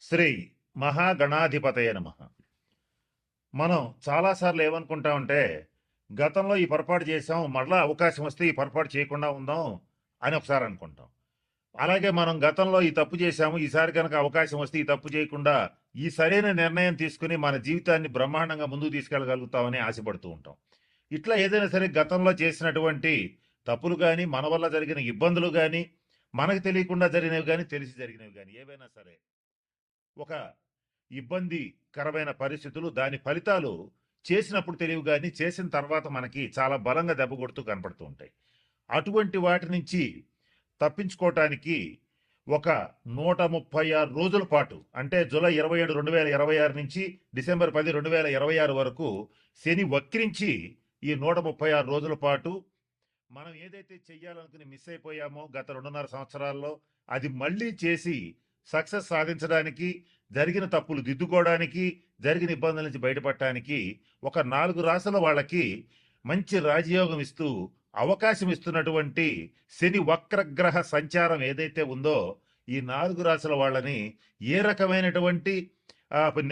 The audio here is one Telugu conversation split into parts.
శ్రీ మహాగణాధిపతయ నమః. మనం చాలాసార్లు ఏమనుకుంటామంటే, గతంలో ఈ పొరపాటు చేసాం, మళ్ళా అవకాశం వస్తే ఈ పొరపాటు చేయకుండా ఉందాం అని ఒకసారి అనుకుంటాం. అలాగే మనం గతంలో ఈ తప్పు చేశాము, ఈసారి కనుక అవకాశం వస్తే ఈ తప్పు చేయకుండా ఈ సరైన నిర్ణయం తీసుకుని మన జీవితాన్ని బ్రహ్మాండంగా ముందుకు తీసుకెళ్ళగలుగుతామని ఆశపడుతూ ఉంటాం. ఇట్లా ఏదైనా సరే గతంలో చేసినటువంటి తప్పులు కానీ, మన వల్ల జరిగిన ఇబ్బందులు కానీ, మనకు తెలియకుండా జరిగినవి కానీ, తెలిసి జరిగినవి కానీ ఏవైనా సరే ఒక ఇబ్బందికరమైన పరిస్థితులు, దాని ఫలితాలు చేసినప్పుడు తెలియవు గాని, చేసిన తర్వాత మనకి చాలా బలంగా దెబ్బ కొడుతూ కనపడుతూ ఉంటాయి. అటువంటి వాటి నుంచి తప్పించుకోవటానికి ఒక 136 రోజుల పాటు, అంటే జూలై 27, 2026 నుంచి డిసెంబర్ 10, 2026 వరకు శని వక్రించి ఈ 136 రోజుల పాటు మనం ఏదైతే చెయ్యాలనుకుని మిస్ అయిపోయామో గత 2.5 సంవత్సరాల్లో, అది మళ్ళీ చేసి సక్సెస్ సాధించడానికి, జరిగిన తప్పులు దిద్దుకోవడానికి, జరిగిన ఇబ్బందుల నుంచి బయటపడటానికి ఒక 4 రాసుల వాళ్ళకి మంచి రాజయోగం ఇస్తూ అవకాశం ఇస్తున్నటువంటి శని వక్రగ్రహ సంచారం ఏదైతే ఉందో, ఈ 4 రాసుల వాళ్ళని ఏ రకమైనటువంటి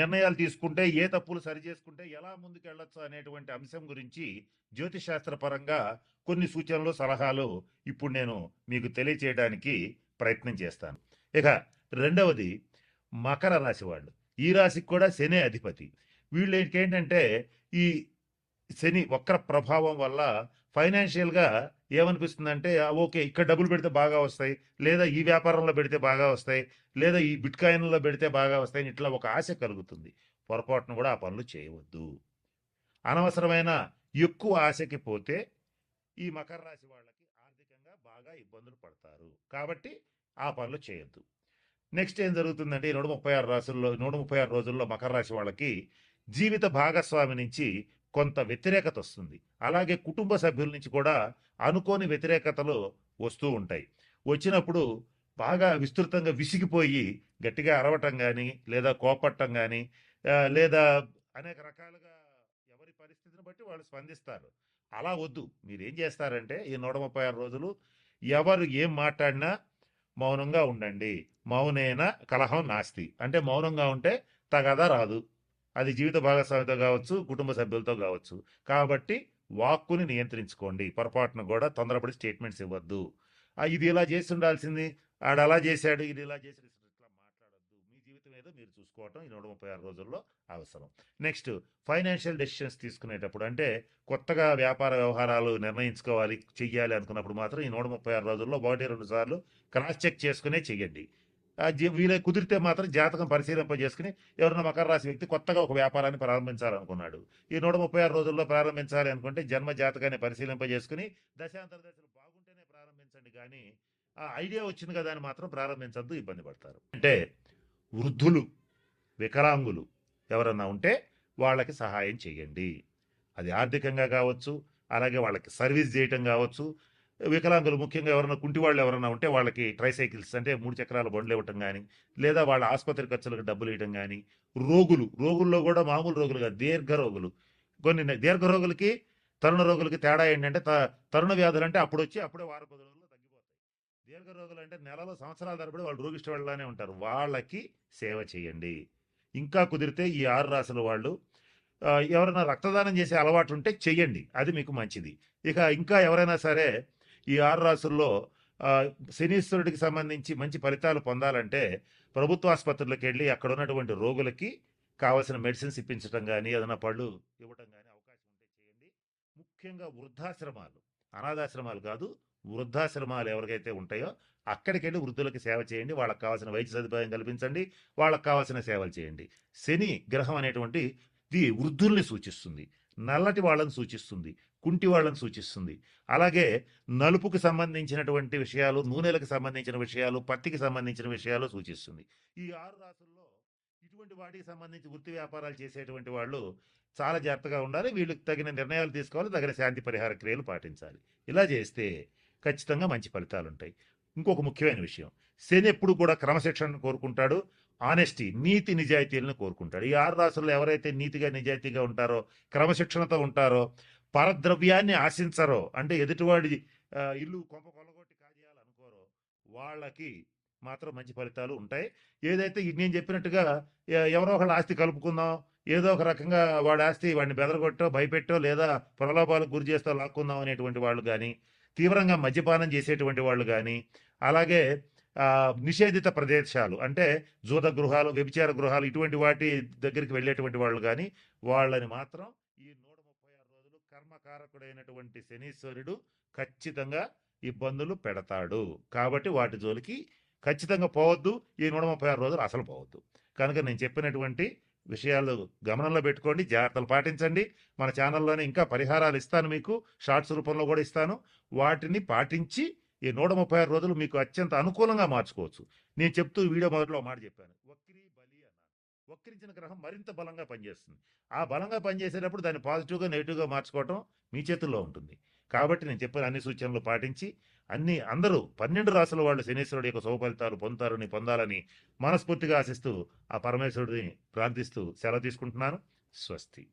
నిర్ణయాలు తీసుకుంటే, ఏ తప్పులు సరిచేసుకుంటే ఎలా ముందుకు వెళ్ళొచ్చు అనేటువంటి అంశం గురించి జ్యోతిశాస్త్ర పరంగా కొన్ని సూచనలు, సలహాలు ఇప్పుడు నేను మీకు తెలియచేయడానికి ప్రయత్నం చేస్తాను. ఇక రెండవది మకర రాశి వాళ్ళు. ఈ రాశికి కూడా శనే అధిపతి. వీళ్ళకి ఏంటంటే, ఈ శని వక్ర ప్రభావం వల్ల ఫైనాన్షియల్గా ఏమనిపిస్తుందంటే, ఓకే ఇక్కడ డబ్బులు పెడితే బాగా వస్తాయి, లేదా ఈ వ్యాపారంలో పెడితే బాగా వస్తాయి, లేదా ఈ బిట్ కాయిన్లో పెడితే బాగా వస్తాయి, ఇట్లా ఒక ఆశ కలుగుతుంది. పొరపాటును కూడా ఆ పనులు చేయవద్దు. అనవసరమైన ఎక్కువ ఆశకి పోతే ఈ మకర రాశి వాళ్ళకి ఆర్థికంగా బాగా ఇబ్బందులు పడతారు. కాబట్టి ఆ పనులు చేయొద్దు. నెక్స్ట్ ఏం జరుగుతుందంటే, ఈ 136 రోజుల్లో మకర రాశి వాళ్ళకి జీవిత భాగస్వామి నుంచి కొంత వ్యతిరేకత వస్తుంది. అలాగే కుటుంబ సభ్యుల నుంచి కూడా అనుకోని వ్యతిరేకతలు వస్తూ ఉంటాయి. వచ్చినప్పుడు బాగా విస్తృతంగా విసిగిపోయి గట్టిగా అరవటం కానీ, లేదా కోపట్టం కానీ, లేదా అనేక రకాలుగా ఎవరి పరిస్థితిని బట్టి వాళ్ళు స్పందిస్తారు. అలా వద్దు. మీరేం చేస్తారంటే, ఈ 136 రోజులు ఎవరు ఏం మాట్లాడినా మౌనంగా ఉండండి. మౌనేన కలహం నాస్తి. అంటే మౌనంగా ఉంటే తగాదా రాదు. అది జీవిత భాగస్వామితో కావచ్చు, కుటుంబ సభ్యులతో కావచ్చు. కాబట్టి వాక్కుని నియంత్రించుకోండి. పొరపాటున కూడా తొందరపడి స్టేట్మెంట్స్ ఇవ్వద్దు. ఇది ఇలా చేసి ఉండాల్సింది, ఆడు అలా చేశాడు, ఇది ఇలా చేశాడు, ఇట్లా మాట్లాడొద్దు. మీ జీవితం ఏదో మీరు చూసుకోవటం ఈ 136 రోజుల్లో అవసరం. నెక్స్ట్, ఫైనాన్షియల్ డెసిషన్స్ తీసుకునేటప్పుడు, అంటే కొత్తగా వ్యాపార వ్యవహారాలు నిర్ణయించుకోవాలి, చెయ్యాలి అనుకున్నప్పుడు మాత్రం ఈ 136 రోజుల్లో 1-2 సార్లు క్రాస్ చెక్ చేసుకునే చెయ్యండి. వీలై కుదిరితే మాత్రం జాతకం పరిశీలింపజేసుకుని, ఎవరైనా మకర రాశి వ్యక్తి కొత్తగా ఒక వ్యాపారాన్ని ప్రారంభించాలనుకున్నాడు, ఈ 136 రోజుల్లో ప్రారంభించాలి అనుకుంటే జన్మ జాతకాన్ని పరిశీలింపజేసుకుని దశాంతర దశలు బాగుంటేనే ప్రారంభించండి. కానీ ఆ ఐడియా వచ్చింది కదా అని మాత్రం ప్రారంభించద్దు, ఇబ్బంది పడతారు. అంటే వృద్ధులు, వికలాంగులు ఎవరన్నా ఉంటే వాళ్ళకి సహాయం చేయండి. అది ఆర్థికంగా కావచ్చు, అలాగే వాళ్ళకి సర్వీస్ చేయటం కావచ్చు. వికలాంగులు ముఖ్యంగా ఎవరైనా కుంటి వాళ్ళు ఎవరైనా ఉంటే వాళ్ళకి ట్రైసైకిల్స్, అంటే 3 చక్రాల బండ్లు ఇవ్వటం కానీ, లేదా వాళ్ళ ఆసుపత్రి ఖర్చులకు డబ్బులు ఇవ్వటం కానీ. రోగుల్లో కూడా మామూలు రోగులు కాదు, దీర్ఘ రోగులు. కొన్ని దీర్ఘ రోగులకి, తరుణ రోగులకి తేడా ఏంటంటే, తరుణ వ్యాధులు అంటే అప్పుడు వచ్చి అప్పుడే వారం 10 రోజుల్లో తగ్గిపోతాయి. దీర్ఘ రోగులు అంటే నెలలో, సంవత్సరాల తరబడి వాళ్ళు రోగిష్టి వాళ్ళనే ఉంటారు. వాళ్ళకి సేవ చేయండి. ఇంకా కుదిరితే ఈ 6 రాసుల వాళ్ళు ఎవరైనా రక్తదానం చేసే అలవాటు ఉంటే చెయ్యండి, అది మీకు మంచిది. ఇక ఇంకా ఎవరైనా సరే ఈ 6 రాసుల్లో శనీశ్వరుడికి సంబంధించి మంచి ఫలితాలు పొందాలంటే, ప్రభుత్వ ఆసుపత్రులకు వెళ్ళి అక్కడ ఉన్నటువంటి రోగులకి కావాల్సిన మెడిసిన్స్ ఇప్పించడం కానీ, ఏదైనా పళ్ళు ఇవ్వటం కానీ అవకాశం ఉంటే చేయండి. ముఖ్యంగా వృద్ధాశ్రమాలు, అనాథాశ్రమాలు కాదు, వృద్ధాశ్రమాలు ఎవరికైతే ఉంటాయో అక్కడికి వెళ్ళి వృద్ధులకి సేవ చేయండి. వాళ్ళకి కావాల్సిన వైద్య సదుపాయం కల్పించండి, వాళ్ళకి కావాల్సిన సేవలు చేయండి. శని గ్రహం అనేటువంటి వృద్ధుల్ని సూచిస్తుంది, నల్లటి వాళ్ళని సూచిస్తుంది, కుంటి వాళ్ళని సూచిస్తుంది. అలాగే నలుపుకి సంబంధించినటువంటి విషయాలు, నూనెలకు సంబంధించిన విషయాలు, పత్తికి సంబంధించిన విషయాలు సూచిస్తుంది. ఈ 6 రాసుల్లో ఇటువంటి వాటికి సంబంధించి వృత్తి వ్యాపారాలు చేసేటువంటి వాళ్ళు చాలా జాగ్రత్తగా ఉండాలి. వీళ్ళకి తగిన నిర్ణయాలు తీసుకోవాలి, తగిన శాంతి పరిహార క్రియలు పాటించాలి. ఇలా చేస్తే ఖచ్చితంగా మంచి ఫలితాలు ఉంటాయి. ఇంకొక ముఖ్యమైన విషయం, శని ఎప్పుడు కూడా క్రమశిక్షణను కోరుకుంటాడు, ఆనెస్టీ, నీతి నిజాయితీలను కోరుకుంటాడు. ఈ 6 రాసుల్లో ఎవరైతే నీతిగా నిజాయితీగా ఉంటారో, క్రమశిక్షణతో ఉంటారో, పరద్రవ్యాన్ని ఆశించరో, అంటే ఎదుటివాడి ఇల్లు కొంప కొల్లగొట్టి కాజేయాలనుకోరో, వాళ్ళకి మాత్రం మంచి ఫలితాలు ఉంటాయి. ఏదైతే నేను చెప్పినట్టుగా ఎవరో ఒకళ్ళ ఆస్తి కలుపుకుందాం, ఏదో ఒక రకంగా వాడి ఆస్తి వాడిని బెదరగొట్టో, భయపెట్టో లేదా ప్రలోభాలకు గురి చేస్తో లాక్కుందాం అనేటువంటి వాళ్ళు గానీ, తీవ్రంగా మద్యపానం చేసేటువంటి వాళ్ళు గానీ, అలాగే నిషేధిత ప్రదేశాలు అంటే జూద గృహాలు, వ్యభిచార గృహాలు ఇటువంటి వాటి దగ్గరికి వెళ్ళేటువంటి వాళ్ళు గానీ, వాళ్ళని మాత్రం ఈ 136 రోజులు కర్మకారకుడైనటువంటి శనీశ్వరుడు ఖచ్చితంగా ఇబ్బందులు పెడతాడు. కాబట్టి వాటి జోలికి ఖచ్చితంగా పోవద్దు. ఈ 136 రోజులు అసలు పోవద్దు. కనుక నేను చెప్పినటువంటి విషయాలు గమనంలో పెట్టుకోండి. జాగ్రత్తలు పాటించండి. మన ఛానల్లోనే ఇంకా పరిహారాలు ఇస్తాను మీకు. షార్ట్స్ రూపంలో కూడా ఇస్తాను. వాటిని పాటించి ఈ 136 రోజులు మీకు అత్యంత అనుకూలంగా మార్చుకోవచ్చు. నేను చెప్తూ వీడియో మొదట్లో మాట చెప్పాను. వక్రీ బలి అన్నాను. వక్రించిన గ్రహం మరింత బలంగా పనిచేస్తుంది. ఆ బలంగా పనిచేసేటప్పుడు దాన్ని పాజిటివ్‌గా, నెగెటివ్‌గా మార్చుకోవటం మీ చేతుల్లో ఉంటుంది. కాబట్టి నేను చెప్పిన అన్ని సూచనలు పాటించి అందరూ 12 రాసుల వాళ్ళు శనీశ్వరుడు యొక్క శుభ ఫలితాలు పొందాలని మనస్ఫూర్తిగా ఆశిస్తూ ఆ పరమేశ్వరుడిని ప్రార్థిస్తూ సెలవు తీసుకుంటున్నాను. స్వస్తి.